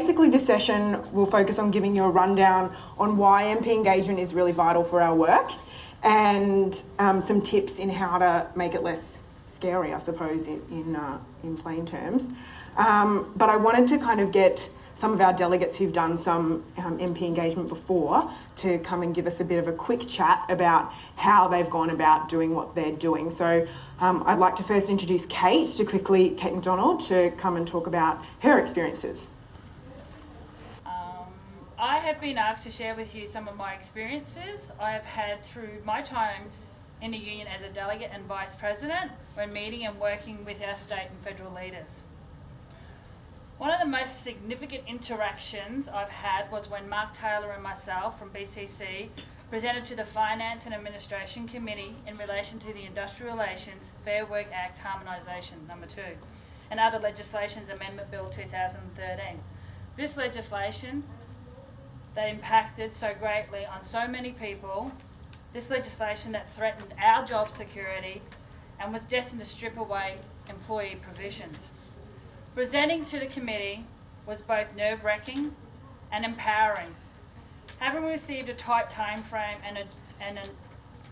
basically this session will focus on giving you a rundown on why MP engagement is really vital for our work, and some tips in how to make it less scary, I suppose, in plain terms. But I wanted to kind of get some of our delegates who've done some MP engagement before to come and give us a bit of a quick chat about how they've gone about doing what they're doing. So I'd like to first introduce Kate McDonald, to come and talk about her experiences. I have been asked to share with you some of my experiences I have had through my time in the union as a delegate and vice president when meeting and working with our state and federal leaders. One of the most significant interactions I've had was when Mark Taylor and myself from BCC presented to the Finance and Administration Committee in relation to the Industrial Relations Fair Work Act Harmonisation No. 2 and other legislations Amendment Bill 2013. This legislation that impacted so greatly on so many people, this legislation that threatened our job security and was destined to strip away employee provisions. Presenting to the committee was both nerve-wracking and empowering. Having received a tight time frame and a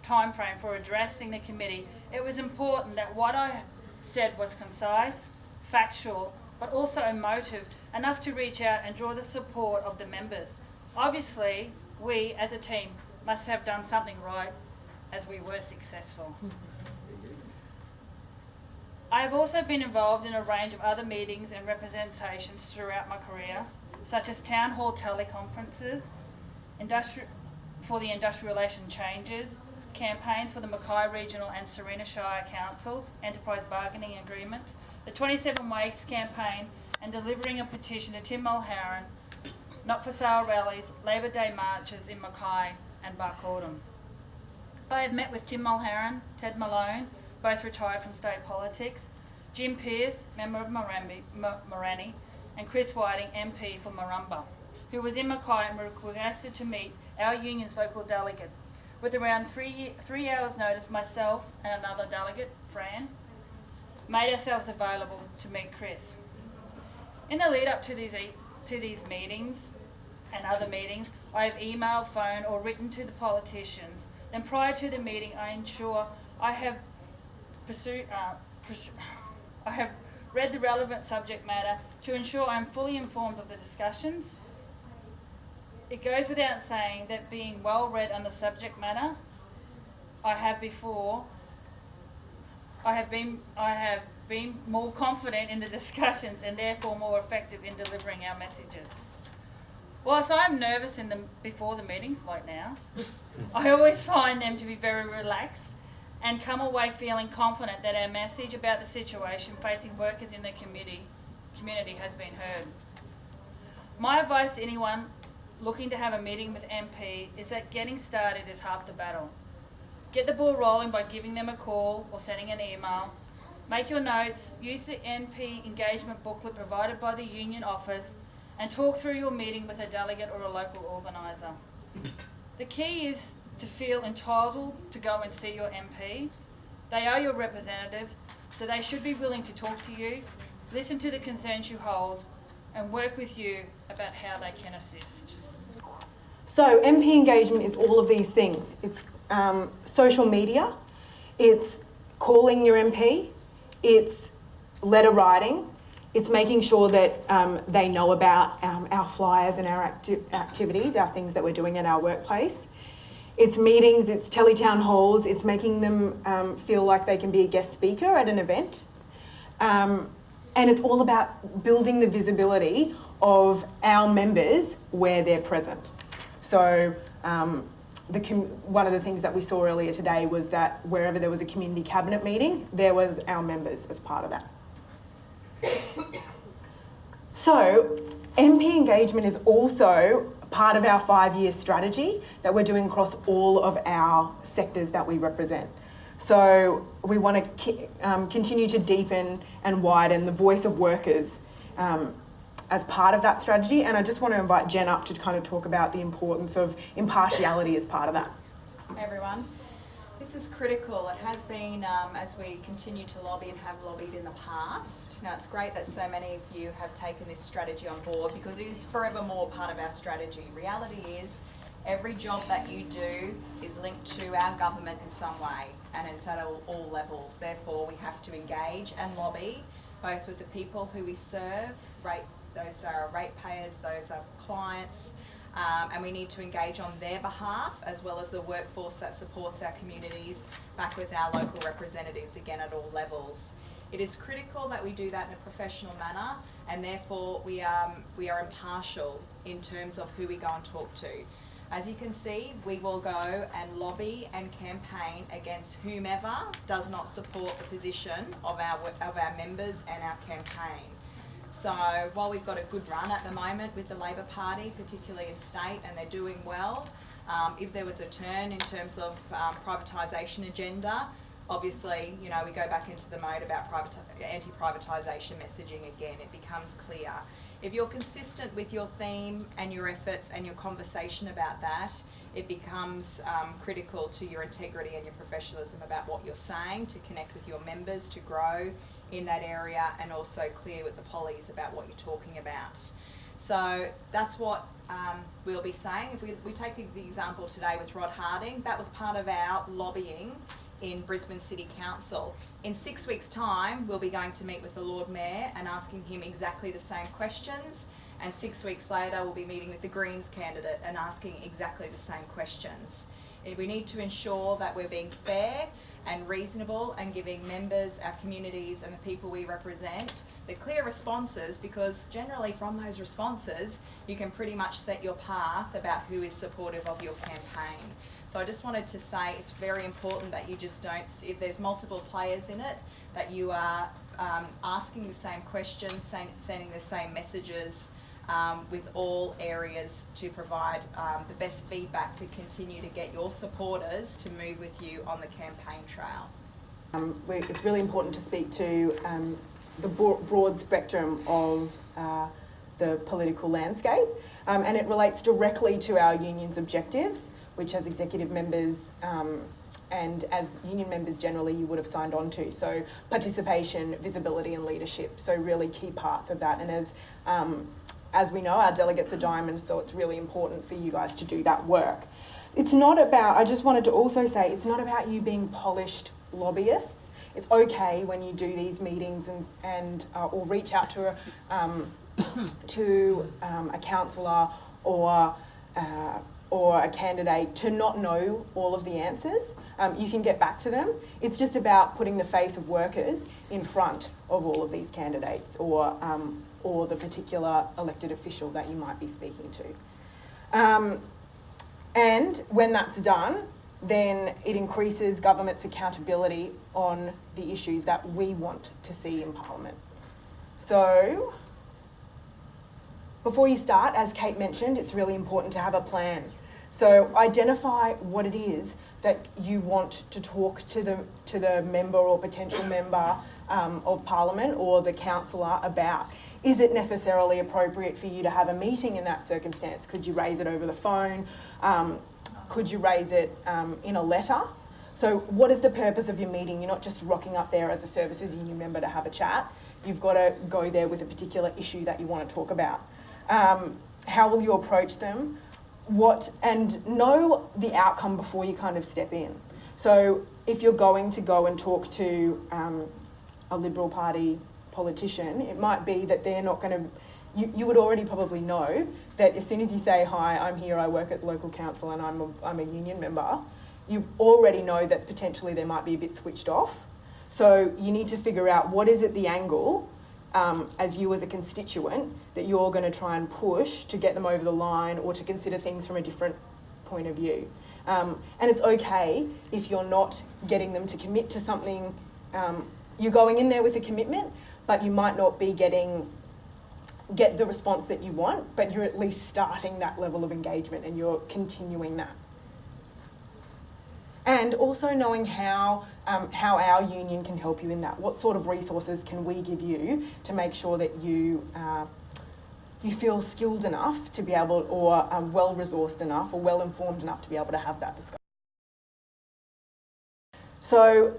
time frame for addressing the committee, it was important that what I said was concise, factual, but also emotive, enough to reach out and draw the support of the members. Obviously, we as a team must have done something right, as we were successful. I have also been involved in a range of other meetings and representations throughout my career, such as town hall teleconferences, for the industrial relation changes, campaigns for the Mackay Regional and Serena Shire Councils, enterprise bargaining agreements, the 27 Wakes campaign, and delivering a petition to Tim Mulherron, not for sale rallies, Labor Day marches in Mackay and Barcaldine. I have met with Tim Mulherron, Ted Malone, both retired from state politics, Jim Pearce, member of Morani, and Chris Whiting, MP for Marumba, who was in Mackay and requested to meet our union's local delegate. With around 3 hours notice, myself and another delegate, Fran, made ourselves available to meet Chris. In the lead up to these meetings and other meetings, I have emailed, phoned or written to the politicians. Then prior to the meeting, I ensure I have read the relevant subject matter to ensure I am fully informed of the discussions. It goes without saying that being well read on the subject matter, I have been more confident in the discussions and therefore more effective in delivering our messages. Whilst I'm nervous before the meetings, like now, I always find them to be very relaxed and come away feeling confident that our message about the situation facing workers in the community has been heard. My advice to anyone looking to have a meeting with MP is that getting started is half the battle. Get the ball rolling by giving them a call or sending an email. Make your notes, use the MP engagement booklet provided by the union office, and talk through your meeting with a delegate or a local organiser. The key is to feel entitled to go and see your MP. They are your representatives, so they should be willing to talk to you, listen to the concerns you hold, and work with you about how they can assist. So MP engagement is all of these things. It's social media, it's calling your MP, it's letter writing, it's making sure that they know about our flyers and our activities, our things that we're doing in our workplace. It's meetings, it's teletown halls, it's making them feel like they can be a guest speaker at an event. And it's all about building the visibility of our members where they're present. So one of the things that we saw earlier today was that wherever there was a community cabinet meeting, there was our members as part of that. So MP engagement is also part of our 5-year strategy that we're doing across all of our sectors that we represent. So we want to continue to deepen and widen the voice of workers as part of that strategy. And I just want to invite Jen up to kind of talk about the importance of impartiality as part of that. Hey everyone. This is critical. It has been as we continue to lobby and have lobbied in the past. Now, it's great that so many of you have taken this strategy on board because it is forevermore part of our strategy. Reality is every job that you do is linked to our government in some way, and it's at all levels. Therefore, we have to engage and lobby both with the people who we serve, those are ratepayers, those are clients, and we need to engage on their behalf as well as the workforce that supports our communities back with our local representatives, again at all levels. It is critical that we do that in a professional manner, and therefore we are impartial in terms of who we go and talk to. As you can see, we will go and lobby and campaign against whomever does not support the position of our members and our campaign. So while we've got a good run at the moment with the Labor Party, particularly in state, and they're doing well, if there was a turn in terms of privatisation agenda, obviously, you know, we go back into the mode about anti-privatisation messaging again. It becomes clear. If you're consistent with your theme and your efforts and your conversation about that, it becomes critical to your integrity and your professionalism about what you're saying, to connect with your members, to grow in that area, and also clear with the pollies about what you're talking about. So that's what we'll be saying. If we take the example today with Rod Harding, that was part of our lobbying in Brisbane City Council. In 6 weeks' time, we'll be going to meet with the Lord Mayor and asking him exactly the same questions. And 6 weeks later, we'll be meeting with the Greens candidate and asking exactly the same questions. And we need to ensure that we're being fair and reasonable and giving members, our communities and the people we represent the clear responses, because generally from those responses, you can pretty much set your path about who is supportive of your campaign. So I just wanted to say it's very important that you just don't, if there's multiple players in it, that you are asking the same questions, sending the same messages with all areas to provide the best feedback to continue to get your supporters to move with you on the campaign trail. It's really important to speak to the broad spectrum of the political landscape, and it relates directly to our union's objectives, which as executive members and as union members generally you would have signed on to. So participation, visibility and leadership, so really key parts of that. And as we know, our delegates are diamonds, so it's really important for you guys to do that work. It's not about, I just wanted to also say, it's not about you being polished lobbyists. It's okay when you do these meetings and or reach out to a councillor or a candidate to not know all of the answers. You can get back to them. It's just about putting the face of workers in front of all of these candidates or the particular elected official that you might be speaking to. And when that's done, then it increases government's accountability on the issues that we want to see in Parliament. So, before you start, as Kate mentioned, it's really important to have a plan. So identify what it is that you want to talk to the member or potential member of Parliament or the councillor about. Is it necessarily appropriate for you to have a meeting in that circumstance? Could you raise it over the phone? Could you raise it in a letter? So what is the purpose of your meeting? You're not just rocking up there as a services union member to have a chat. You've got to go there with a particular issue that you want to talk about. How will you approach them? And know the outcome before you kind of step in. So if you're going to go and talk to a Liberal Party politician, it might be that they're not going to, you would already probably know that as soon as you say, hi, I'm here, I work at the local council and I'm a union member, you already know that potentially they might be a bit switched off. So you need to figure out what is it the angle as you as a constituent that you're going to try and push to get them over the line or to consider things from a different point of view. And it's okay if you're not getting them to commit to something. You're going in there with a commitment, but you might not be get the response that you want, but you're at least starting that level of engagement and you're continuing that. And also knowing how our union can help you in that. What sort of resources can we give you to make sure that you feel skilled enough to be able, or well-resourced enough or well-informed enough to be able to have that discussion. So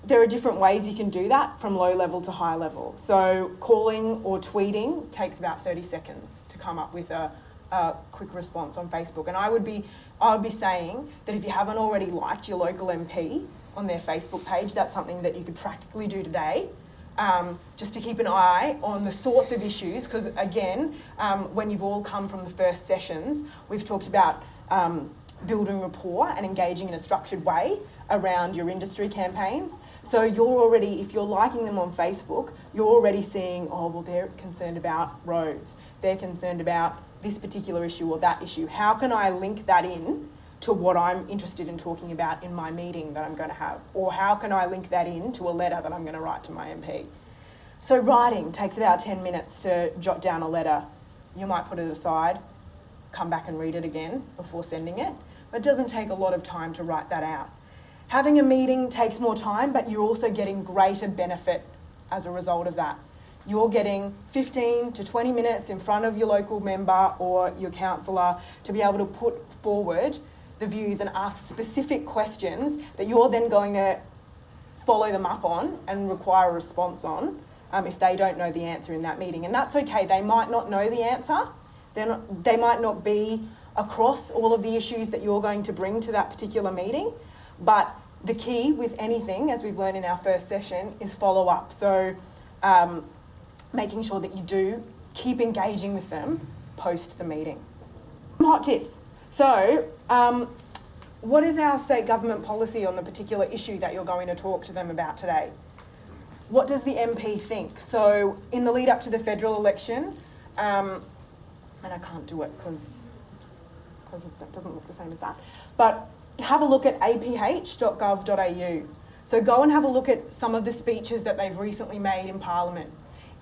there are different ways you can do that from low level to high level. So calling or tweeting takes about 30 seconds to come up with a quick response on Facebook. And I would be saying that if you haven't already liked your local MP on their Facebook page, that's something that you could practically do today. Just to keep an eye on the sorts of issues, because again, when you've all come from the first sessions, we've talked about building rapport and engaging in a structured way around your industry campaigns. So you're already, if you're liking them on Facebook, you're already seeing, oh, well, they're concerned about roads. They're concerned about this particular issue or that issue. How can I link that in to what I'm interested in talking about in my meeting that I'm going to have? Or how can I link that in to a letter that I'm going to write to my MP? So writing takes about 10 minutes to jot down a letter. You might put it aside, come back and read it again before sending it. But it doesn't take a lot of time to write that out. Having a meeting takes more time, but you're also getting greater benefit as a result of that. You're getting 15 to 20 minutes in front of your local member or your councillor to be able to put forward the views and ask specific questions that you're then going to follow them up on and require a response on if they don't know the answer in that meeting. And that's okay. They might not know the answer. They might not be across all of the issues that you're going to bring to that particular meeting. But the key with anything, as we've learned in our first session, is follow up. So making sure that you do keep engaging with them post the meeting. Some hot tips. So what is our state government policy on the particular issue that you're going to talk to them about today? What does the MP think? So in the lead up to the federal election, and I can't do it because it doesn't look the same as that, but have a look at aph.gov.au. So go and have a look at some of the speeches that they've recently made in Parliament.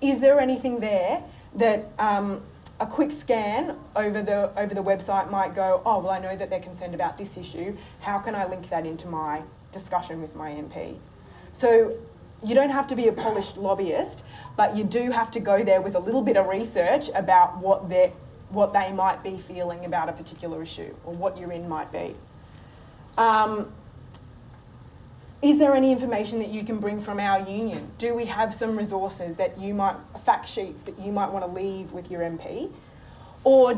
Is there anything there that a quick scan over the website might go, oh, well, I know that they're concerned about this issue. How can I link that into my discussion with my MP? So you don't have to be a polished lobbyist, but you do have to go there with a little bit of research about what they might be feeling about a particular issue or what your in might be. Is there any information that you can bring from our union? Do we have some resources that fact sheets that you might want to leave with your MP? Or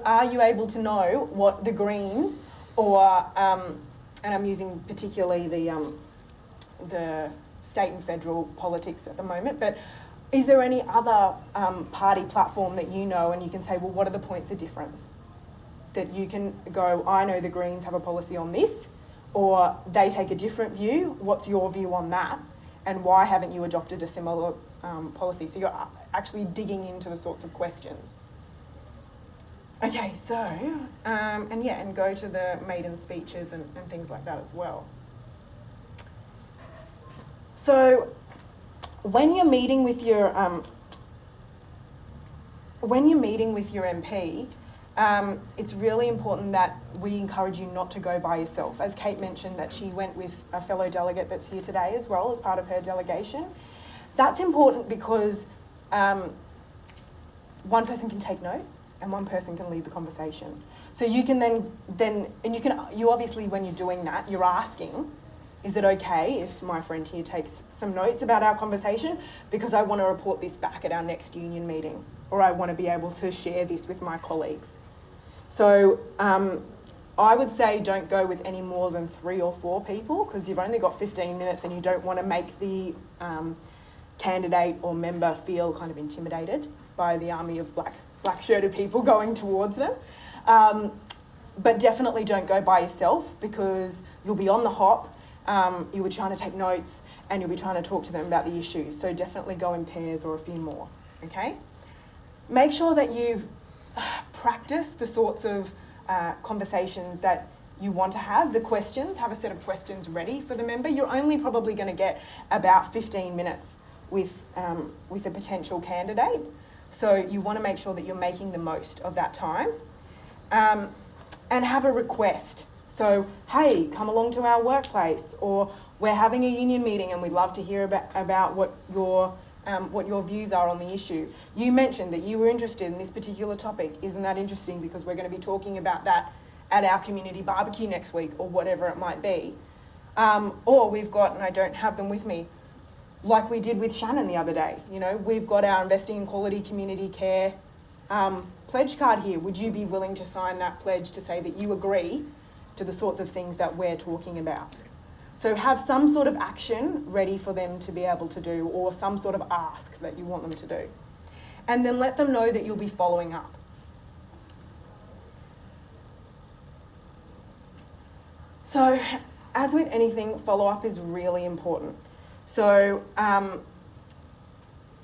are you able to know what the Greens or, and I'm using particularly the state and federal politics at the moment, but is there any other party platform that you know and you can say, well, what are the points of difference? That you can go, I know the Greens have a policy on this, or they take a different view. What's your view on that? And why haven't you adopted a similar policy? So you're actually digging into the sorts of questions. Okay, so, and go to the maiden speeches and things like that as well. So when you're meeting with your MP, it's really important that we encourage you not to go by yourself. As Kate mentioned, that she went with a fellow delegate that's here today as well as part of her delegation. That's important because one person can take notes and one person can lead the conversation. So you can you obviously, when you're doing that, you're asking, is it okay if my friend here takes some notes about our conversation because I want to report this back at our next union meeting, or I want to be able to share this with my colleagues? So I would say don't go with any more than 3 or 4 people because you've only got 15 minutes and you don't want to make the candidate or member feel kind of intimidated by the army of black-shirted people going towards them. But definitely don't go by yourself because you'll be on the hop. You'll be trying to take notes and you'll be trying to talk to them about the issues. So definitely go in pairs or a few more, okay? Make sure that you've practiced the sorts of conversations that you want to have. The questions, have a set of questions ready for the member. You're only probably going to get about 15 minutes with a potential candidate. So you want to make sure that you're making the most of that time. And have a request. So, hey, come along to our workplace, or we're having a union meeting and we'd love to hear about what your views are on the issue. You mentioned that you were interested in this particular topic. Isn't that interesting? Because we're going to be talking about that at our community barbecue next week, or whatever it might be. Or we've got, and I don't have them with me, like we did with Shannon the other day, you know, we've got our Investing in Quality Community Care pledge card here. Would you be willing to sign that pledge to say that you agree to the sorts of things that we're talking about? So have some sort of action ready for them to be able to do, or some sort of ask that you want them to do. And then let them know that you'll be following up. So, as with anything, follow-up is really important. So,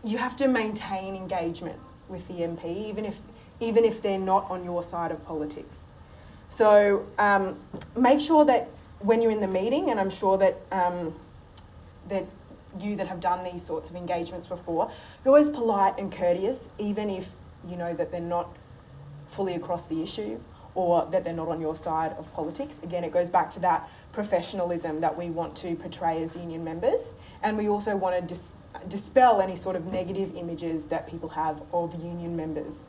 you have to maintain engagement with the MP, even if they're not on your side of politics. So, make sure that when you're in the meeting, and I'm sure that that you that have done these sorts of engagements before, you're always polite and courteous, even if you know that they're not fully across the issue or that they're not on your side of politics. Again, it goes back to that professionalism that we want to portray as union members, and we also want to dispel any sort of negative images that people have of union members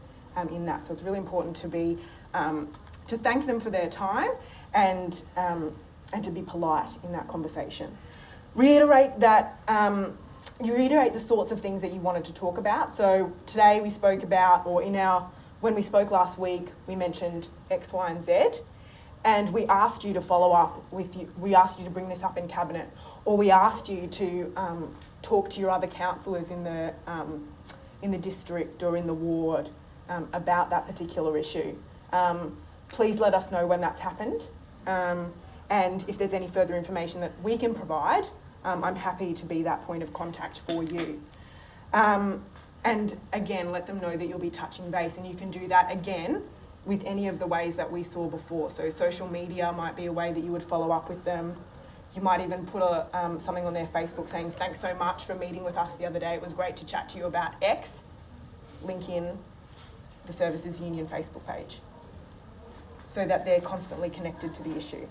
in that. So it's really important to be to thank them for their time and to be polite in that conversation. Reiterate that you reiterate the sorts of things that you wanted to talk about. So today we spoke about, or when we spoke last week, we mentioned X, Y, and Z, and we asked you to follow up with you. We asked you to bring this up in cabinet, or we asked you to talk to your other councillors in the district or in the ward about that particular issue. Please let us know when that's happened, and if there's any further information that we can provide, I'm happy to be that point of contact for you. And again, let them know that you'll be touching base, and you can do that again with any of the ways that we saw before. So social media might be a way that you would follow up with them. You might even put something on their Facebook saying, thanks so much for meeting with us the other day. It was great to chat to you about X. Link in the Services Union Facebook page so that they're constantly connected to the issue.